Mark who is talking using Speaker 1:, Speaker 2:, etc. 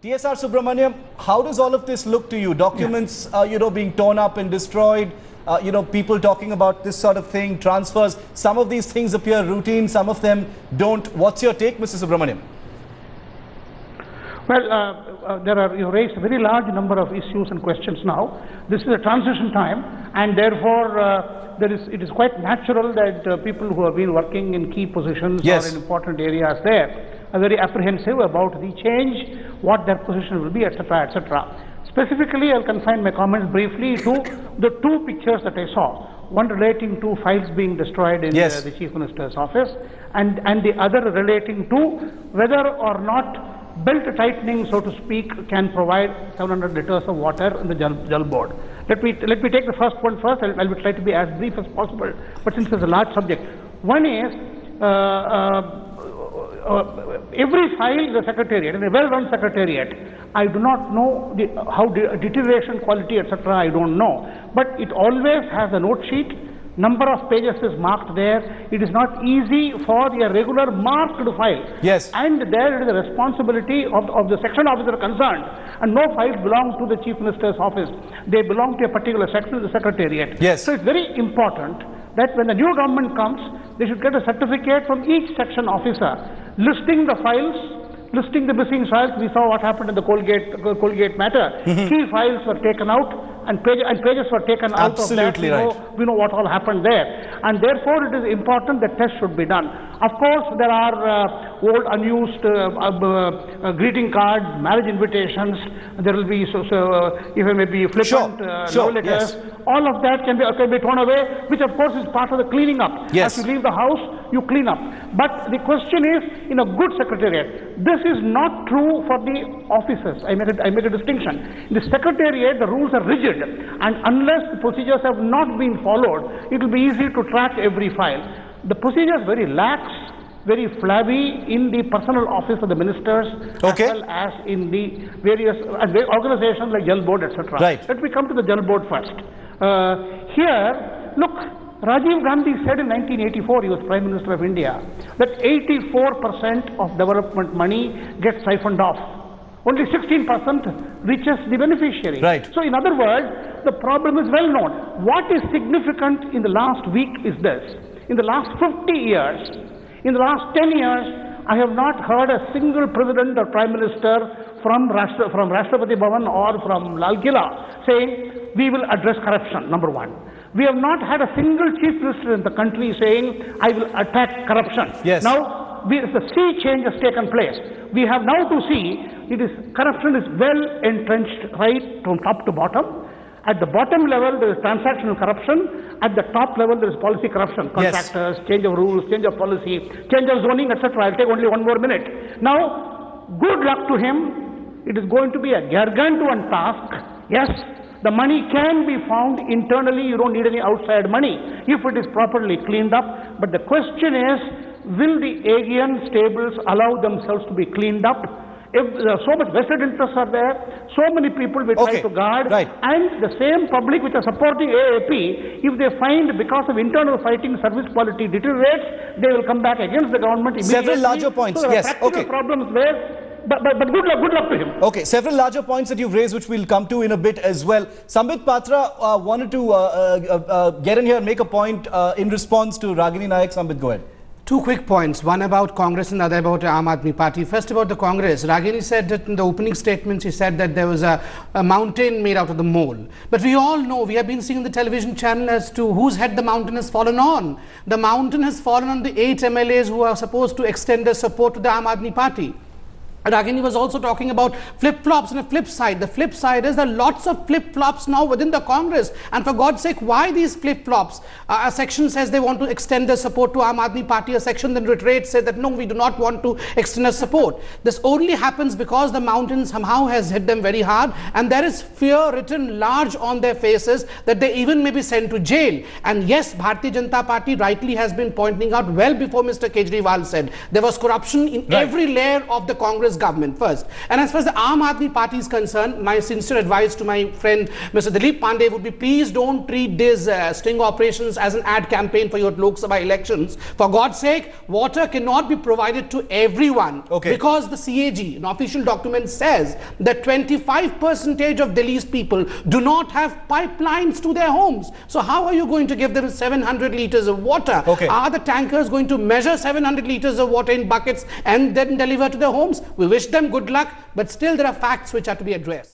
Speaker 1: TSR Subramanian, how does all of this look to you? Documents, being torn up and destroyed, people talking about this sort of thing, transfers. Some of these things appear routine, some of them don't. What's your take, Mr. Subramanian?
Speaker 2: Well, you raised a very large number of issues and questions now. This is a transition time, and therefore it is quite natural that people who have been working in key positions or in important areas there are very apprehensive about the change, what their position will be, etc., etc. Specifically, I'll confine my comments briefly to the two pictures that I saw. One relating to files being destroyed in the Chief Minister's office, and the other relating to whether or not belt tightening, so to speak, can provide 700 liters of water in the Jal board. Let me take the first one first. I'll try to be as brief as possible, but since it's a large subject. One is every file in the secretariat, in a well-run secretariat, I do not know how deterioration quality, etc. I don't know, but it always has a note sheet. Number of pages is marked there. It is not easy for the regular marked file.
Speaker 1: Yes.
Speaker 2: And there is the responsibility of the section officer concerned. And no files belong to the Chief Minister's office. They belong to a particular section of the Secretariat.
Speaker 1: Yes.
Speaker 2: So it's very important that when the new government comes, they should get a certificate from each section officer listing the files, listing the missing files. We saw what happened in the Colgate matter. Key files were taken out. And pages were taken out of that. We know what all happened there. And therefore, it is important that tests should be done. Of course, there are old unused greeting cards, marriage invitations. There will be, even maybe flippant love letters. All of that can be thrown away, which of course is part of the cleaning up.
Speaker 1: Yes.
Speaker 2: As you leave the house, you clean up. But the question is, in a good secretariat, this is not true for the officers. I make a distinction. In the secretariat, the rules are rigid. And unless the procedures have not been followed, it will be easy to track every file. The procedure is very lax, very flabby in the personal office of the ministers, as well as in the various organizations like Jal board, etc.
Speaker 1: Right.
Speaker 2: Let me come to the Jal board first. Here, look, Rajiv Gandhi said in 1984, he was Prime Minister of India, that 84% of development money gets siphoned off. Only 16% reaches the beneficiary.
Speaker 1: Right.
Speaker 2: So in other words, the problem is well known. What is significant in the last week is this. In the last 50 years, in the last 10 years, I have not heard a single president or prime minister from Rashtrapati Bhavan or from Lal Killa saying, we will address corruption, number one. We have not had a single chief minister in the country saying, I will attack corruption.
Speaker 1: Yes.
Speaker 2: Now, the sea change has taken place. We have now to see corruption is well entrenched right from top to bottom. At the bottom level, there is transactional corruption. At the top level, there is policy corruption. Contractors, change of rules, change of policy, change of zoning, etc. I'll take only one more minute. Now, good luck to him. It is going to be a gargantuan task. Yes, the money can be found internally. You don't need any outside money if it is properly cleaned up. But the question is, will the Aegean stables allow themselves to be cleaned up? If so much vested interests are there, so many people will try to guard, and the same public which are supporting AAP, if they find because of internal fighting service quality deteriorates, they will come back against the government immediately.
Speaker 1: Several larger points.
Speaker 2: So there are practical problems there, but good luck to him.
Speaker 1: Okay, several larger points that you've raised, which we'll come to in a bit as well. Sambit Patra wanted to get in here and make a point in response to Ragini Nayak. Sambit, go ahead.
Speaker 3: Two quick points, one about Congress and the other about Aam Aadmi Party. First about the Congress, Ragini said that in the opening statements, he said that there was a mountain made out of the mole. But we all know, we have been seeing the television channel as to whose head the mountain has fallen on. The mountain has fallen on the 8 MLAs who are supposed to extend their support to the Aam Aadmi Party. Ragini was also talking about flip-flops on a flip side. The flip side is there are lots of flip-flops now within the Congress. And for God's sake, why these flip-flops? A section says they want to extend their support to Aam Aadmi Party. A section then reiterates, says that no, we do not want to extend our support. This only happens because the mountain somehow has hit them very hard. And there is fear written large on their faces that they even may be sent to jail. And yes, Bharatiya Janata Party rightly has been pointing out well before Mr. Kejriwal said there was corruption in every layer of the Congress Congress government first. And as far as the Aam Aadmi Party is concerned, my sincere advice to my friend Mr. Dilip Pandey would be, please don't treat these sting operations as an ad campaign for your Lok Sabha elections. For God's sake, water cannot be provided to everyone, because the CAG, an official document, says that 25% of Delhi's people do not have pipelines to their homes. So how are you going to give them 700 litres of water? Are the tankers going to measure 700 litres of water in buckets and then deliver to their homes? We wish them good luck, but still there are facts which are to be addressed.